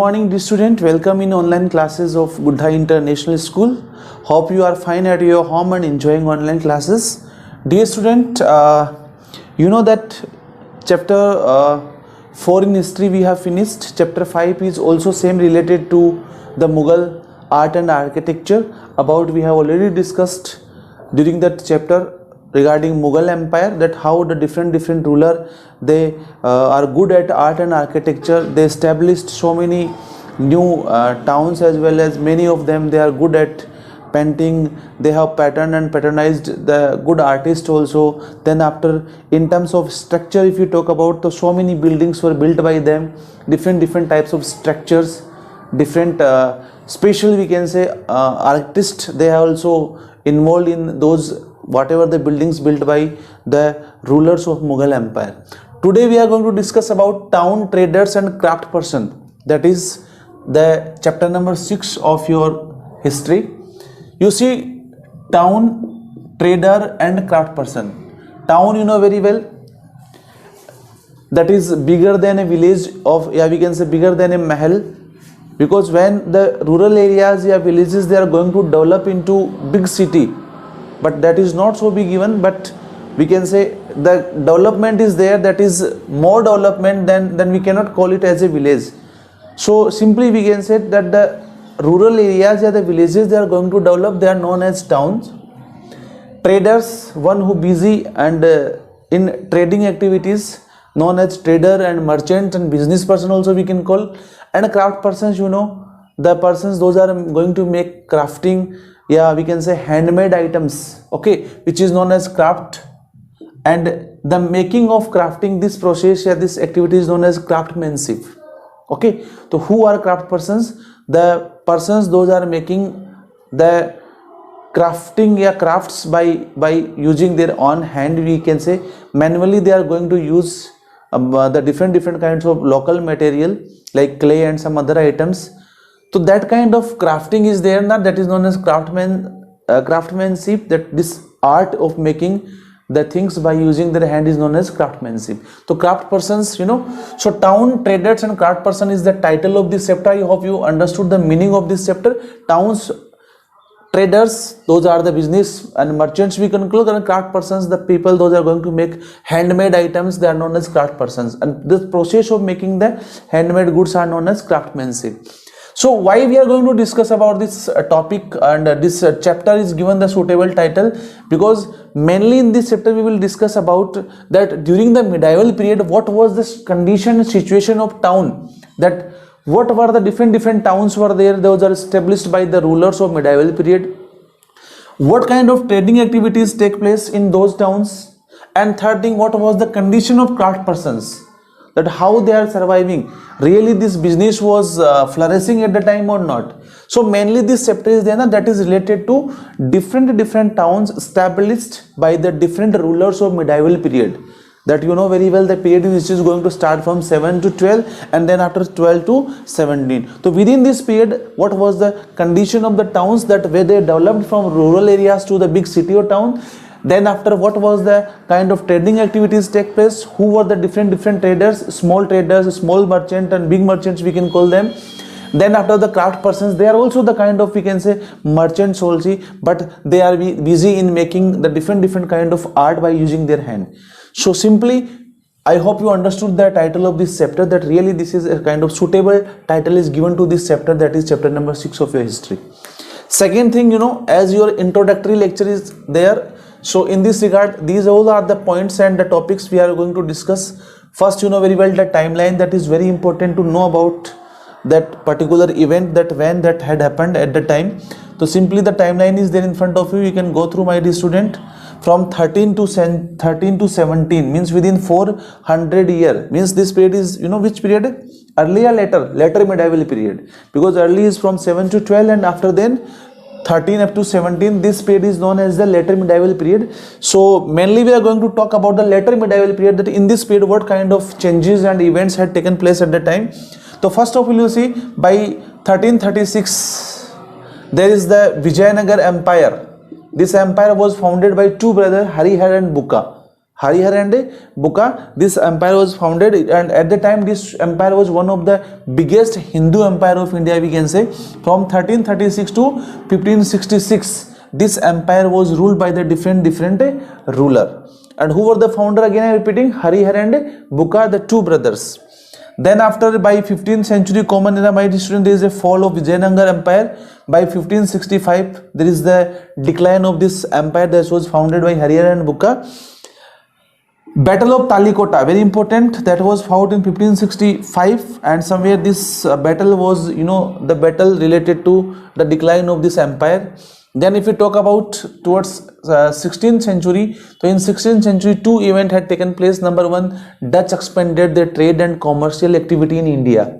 morning, dear student. Welcome in online classes of Buddha International School. Hope you are fine at your home and enjoying online classes. Dear student, you know that chapter 4 in history we have finished. Chapter 5 is also same related to the Mughal art and architecture. About we have already discussed during that chapter regarding Mughal Empire, that how the different ruler they are good at art and architecture. They established so many new towns, as well as many of them they are good at painting. They have patterned and patronized the good artists also. Then after, in terms of structure, if you talk about, so many buildings were built by them, different types of structures, different special we can say artists they are also involved in those whatever the buildings built by the rulers of Mughal Empire. Today we are going to discuss about town traders and craft person. That is the chapter number 6 of your history. You see, town, trader and craft person. Town, you know very well, that is bigger than a village of, we can say bigger than a mahal, because when the rural areas villages they are going to develop into big city, but that is not so big even, but we can say the development is there, that is more development than we cannot call it as a village. So simply we can say that the rural areas the villages they are going to develop, they are known as towns. Traders, one who busy and in trading activities, known as trader and merchant and business person also we can call. And craft persons, you know, the persons those are going to make crafting, we can say handmade items, okay, which is known as craft. And the making of crafting, this process this activity is known as craftsmanship, okay. So who are craft persons? The persons those are making the crafting crafts by using their own hand, we can say manually they are going to use the different kinds of local material like clay and some other items. So that kind of crafting is there now, that is known as craftsmanship, that this art of making the things by using their hand is known as craftsmanship. So craft persons, you know. So town traders and craft person is the title of this chapter. I hope you understood the meaning of this chapter. Towns, traders, those are the business and merchants we can call, and craft persons, the people those are going to make handmade items, they are known as craft persons, and this process of making the handmade goods are known as craftsmanship. So why we are going to discuss about this topic, and this chapter is given the suitable title because mainly in this chapter we will discuss about that during the medieval period what was the condition and situation of town, that what were the different towns were there, those are established by the rulers of medieval period, what kind of trading activities take place in those towns, and third thing, what was the condition of craft persons, that how they are surviving, really this business was flourishing at the time or not. So mainly this chapter is there that is related to different towns established by the different rulers of medieval period, that you know very well the period which is going to start from 7 to 12 and then after 12 to 17. So within this period what was the condition of the towns, that where they developed from rural areas to the big city or town. Then after, what was the kind of trading activities take place, who were the different traders, small merchant and big merchants we can call them. Then after, the craft persons, they are also the kind of we can say merchants also, but they are busy in making the different kind of art by using their hand. So simply I hope you understood the title of this chapter, that really this is a kind of suitable title is given to this chapter, that is chapter number 6 of your history. Second thing, you know, as your introductory lecture is there, so in this regard these all are the points and the topics we are going to discuss. First, you know very well the timeline, that is very important to know about that particular event, that when that had happened at the time. So simply the timeline is there in front of you, you can go through, my dear student. From 13 to 17 means within 400 year, means this period is, you know, which period, early or later medieval period, because early is from 7 to 12 and after then 13 up to 17, this period is known as the later medieval period. So mainly we are going to talk about the later medieval period, that in this period what kind of changes and events had taken place at the time. So first of all, you see, by 1336 there is the Vijayanagar Empire. This empire was founded by two brothers, Harihar and Bukka. Harihar and Bukka. This empire was founded, and at the time this empire was one of the biggest Hindu empire of India, we can say. From 1336 to 1566, this empire was ruled by the different ruler. And who were the founder? Again I am repeating, Harihar and Bukka, the two brothers. Then after, by 15th century common era, my student, there is a fall of Vijayanagara empire. By 1565 there is the decline of this empire that was founded by Harihar and Bukka. Battle of Talikota, very important, that was fought in 1565, and somewhere this battle was, the battle related to the decline of this empire. Then if we talk about towards 16th century, so in 16th century two events had taken place. Number one, Dutch expanded their trade and commercial activity in India.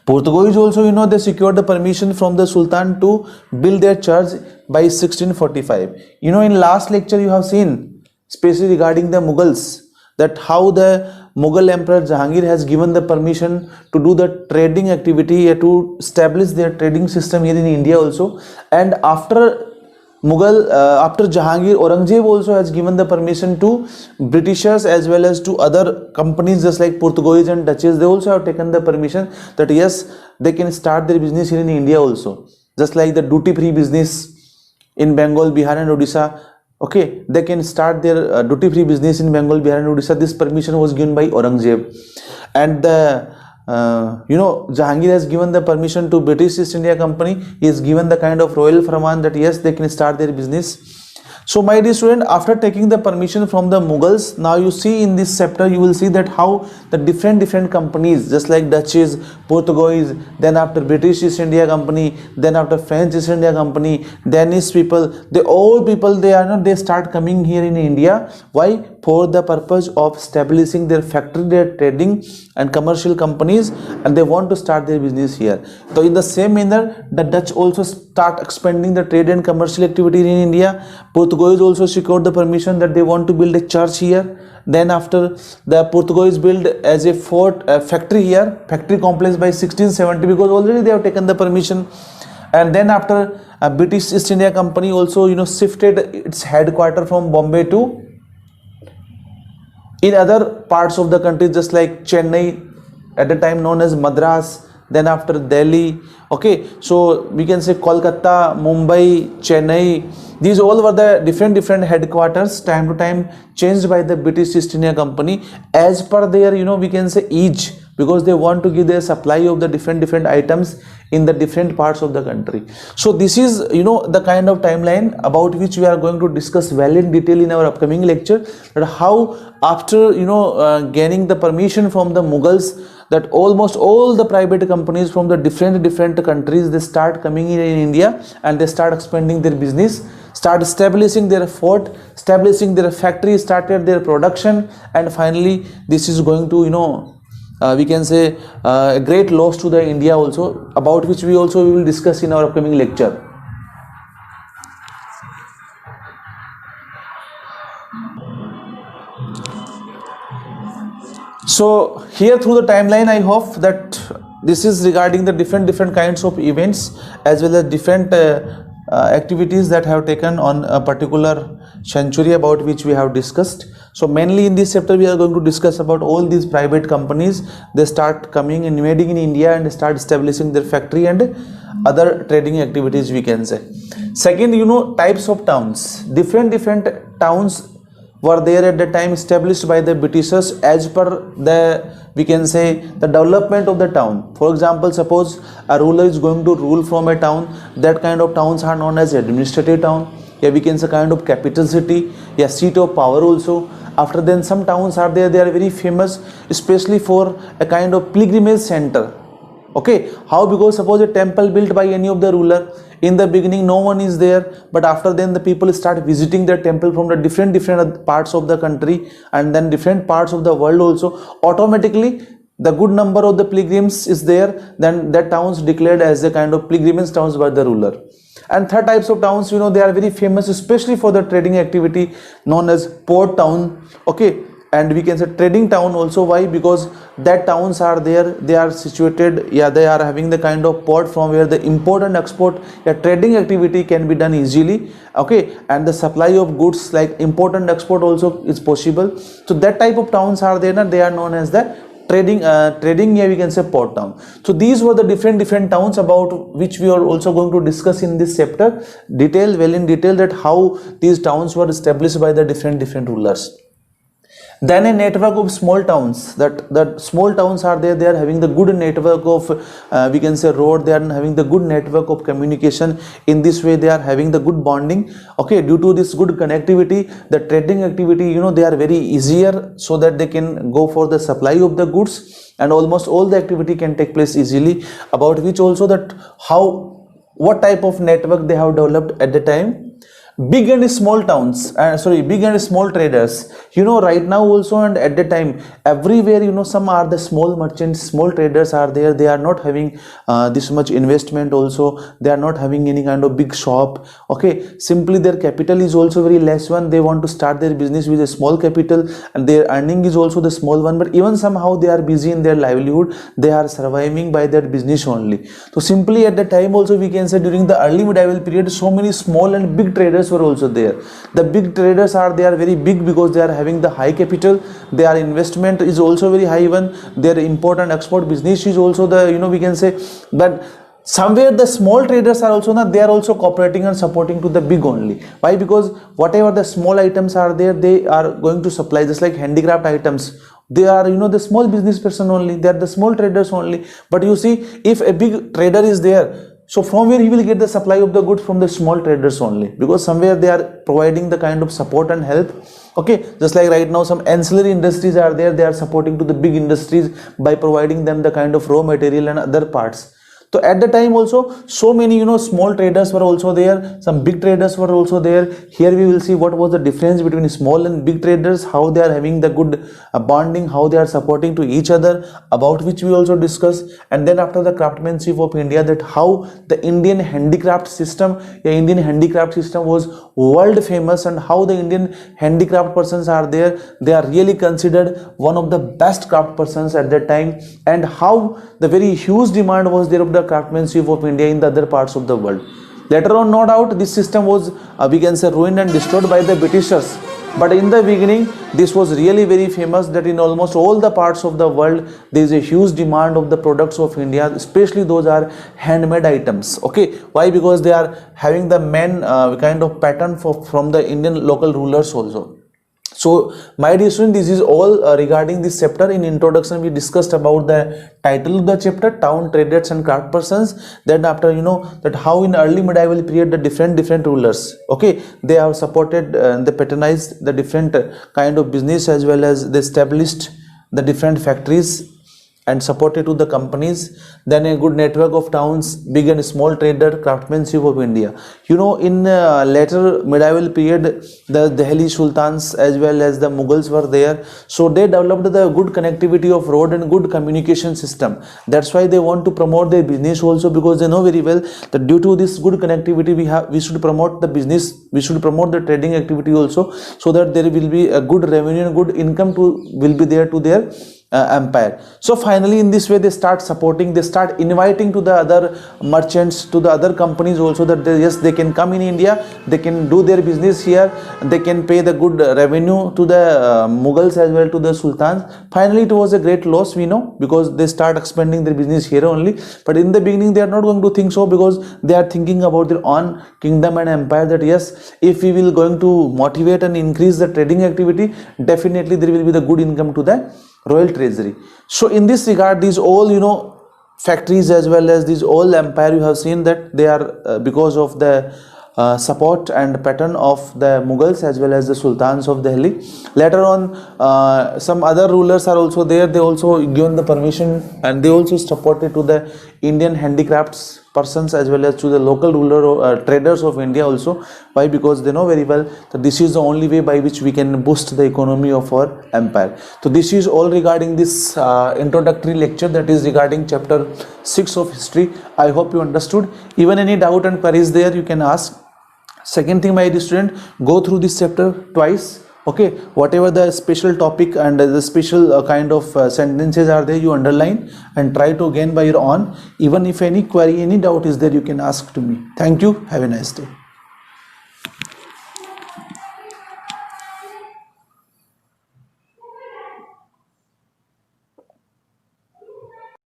Portuguese also, they secured the permission from the Sultan to build their church by 1645. In last lecture you have seen, especially regarding the Mughals, that how the Mughal Emperor Jahangir has given the permission to do the trading activity, to establish their trading system here in India also. And after Mughal, after Jahangir, Aurangzeb also has given the permission to Britishers as well as to other companies just like Portuguese and Dutches. They also have taken the permission that yes, they can start their business here in India also. Just like the duty-free business in Bengal, Bihar and Odisha. Okay, they can start their duty-free business in Bengal, Bihar and Odisha. This permission was given by Aurangzeb. And the Jahangir has given the permission to British East India Company. He has given the kind of royal farman that yes, they can start their business. So my dear student, after taking the permission from the Mughals, now you see in this chapter, you will see that how the different companies, just like Dutches, Portuguese, then after British East India Company, then after French East India Company, Danish people, they start coming here in India. Why? For the purpose of establishing their factory, their trading and commercial companies, and they want to start their business here. So in the same manner, the Dutch also start expanding the trade and commercial activity in India. Portuguese also secured the permission that they want to build a church here. Then after, the Portuguese build as a fort, a factory here, factory complex by 1670, because already they have taken the permission. And then after, British East India Company also shifted its headquarters from Bombay to in other parts of the country, just like Chennai, at the time known as Madras, then after Delhi. Okay, so we can say Kolkata, Mumbai, Chennai, these all were the different headquarters, time to time changed by the British East India Company as per their we can say each, because they want to give their supply of the different items in the different parts of the country. So this is the kind of timeline about which we are going to discuss well in detail in our upcoming lecture, that how after gaining the permission from the Mughals, that almost all the private companies from the different countries, they start coming in India and they start expanding their business, start establishing their fort, establishing their factory, started their production, and finally this is going to we can say a great loss to the India also, about which we will discuss in our upcoming lecture. So here through the timeline, I hope that this is regarding the different kinds of events as well as different activities that have taken on a particular century, about which we have discussed. So mainly in this chapter we are going to discuss about all these private companies. They start coming, invading in India and start establishing their factory and other trading activities, we can say. Second, types of towns. Different towns were there at the time, established by the Britishers as per the, we can say, the development of the town. For example, suppose a ruler is going to rule from a town, that kind of towns are known as administrative town. Yeah, we can say kind of capital city, yeah, seat of power also. After then, some towns are there, they are very famous, especially for a kind of pilgrimage center. Okay, how? Because suppose a temple built by any of the ruler, in the beginning no one is there, but after then the people start visiting the temple from the different parts of the country and then different parts of the world also. Automatically the good number of the pilgrims is there, then that towns declared as a kind of pilgrimage towns by the ruler. And third types of towns, they are very famous, especially for the trading activity, known as port town. Okay, and we can say trading town also. Why? Because that towns are there, they are situated, yeah, they are having the kind of port from where the import and export, yeah, trading activity can be done easily, okay, and the supply of goods like import and export also is possible. So that type of towns are there, and they are known as the trading, yeah, we can say port town. So these were the different towns about which we are also going to discuss in this chapter in detail, that how these towns were established by the different rulers. Then a network of small towns, that small towns are there, they are having the good network of we can say road, they are having the good network of communication. In this way they are having the good bonding, okay. Due to this good connectivity, the trading activity, they are very easier, so that they can go for the supply of the goods, and almost all the activity can take place easily. About which also that what type of network they have developed at the time. Big and small towns, big and small traders, right now also, and at the time everywhere, some are the small merchants, small traders are there, they are not having this much investment also, they are not having any kind of big shop, okay. Simply their capital is also very less one, they want to start their business with a small capital, and their earning is also the small one, but even somehow they are busy in their livelihood, they are surviving by their business only. So simply at the time also, we can say during the early medieval period, so many small and big traders were also there. The big traders they are very big because they are having the high capital, their investment is also very high, even their import and export business is also the, we can say that somewhere the small traders are also not, they are also cooperating and supporting to the big only. Why? Because whatever the small items are there, they are going to supply, just like handicraft items, they are the small business person only, they are the small traders only. But you see, if a big trader is there, so from where he will get the supply of the goods? From the small traders only, because somewhere they are providing the kind of support and help, okay. Just like right now some ancillary industries are there, they are supporting to the big industries by providing them the kind of raw material and other parts. So at the time also, so many small traders were also there, some big traders were also there. Here we will see what was the difference between small and big traders, how they are having the good bonding, how they are supporting to each other, about which we also discuss. And then after the craftsmanship of India, that how the Indian handicraft system, was world famous, and how the Indian handicraft persons are there, they are really considered one of the best craft persons at that time, and how the very huge demand was there of the craftsmanship of India in the other parts of the world. Later on, no doubt, this system was we can say ruined and destroyed by the Britishers, but in the beginning this was really very famous, that in almost all the parts of the world there is a huge demand of the products of India, especially those are handmade items, okay. Why? Because they are having the main kind of pattern from the Indian local rulers also. So my dear student, this is all regarding this chapter. In introduction we discussed about the title of the chapter, town traders and craft persons. Then after that how in early medieval period the different rulers, okay, they have supported they patronized the different kind of business, as well as they established the different factories and supported to the companies. Then a good network of towns, big and small trader, craftsmanship of India. In later medieval period, the Delhi Sultans as well as the Mughals were there, so they developed the good connectivity of road and good communication system. That's why they want to promote their business also, because they know very well that due to this good connectivity we should promote the business, we should promote the trading activity also, so that there will be a good revenue and good income will be there to their empire. So finally in this way they start supporting, they start inviting to the other merchants, to the other companies also, that yes, they can come in India, they can do their business here, they can pay the good revenue to the Mughals as well to the Sultans. Finally it was a great loss, we know, because they start expanding their business here only, but in the beginning they are not going to think so, because they are thinking about their own kingdom and empire, that yes, if we will going to motivate and increase the trading activity, definitely there will be the good income to the royal treasury. So in this regard, these all factories as well as these all empire, you have seen that they are because of the support and pattern of the Mughals as well as the Sultans of Delhi. Later on some other rulers are also there, they also given the permission and they also supported to the Indian handicrafts persons as well as to the local ruler traders of India also. Why? Because they know very well that this is the only way by which we can boost the economy of our empire. So this is all regarding this introductory lecture, that is regarding chapter 6 of history. I hope you understood. Even any doubt and queries there, you can ask. Second thing, my dear student, go through this chapter twice, Okay, whatever the special topic and the special kind of sentences are there, you underline and try to again by your own. Even if any query, any doubt is there, you can ask to me. Thank you. Have a nice day.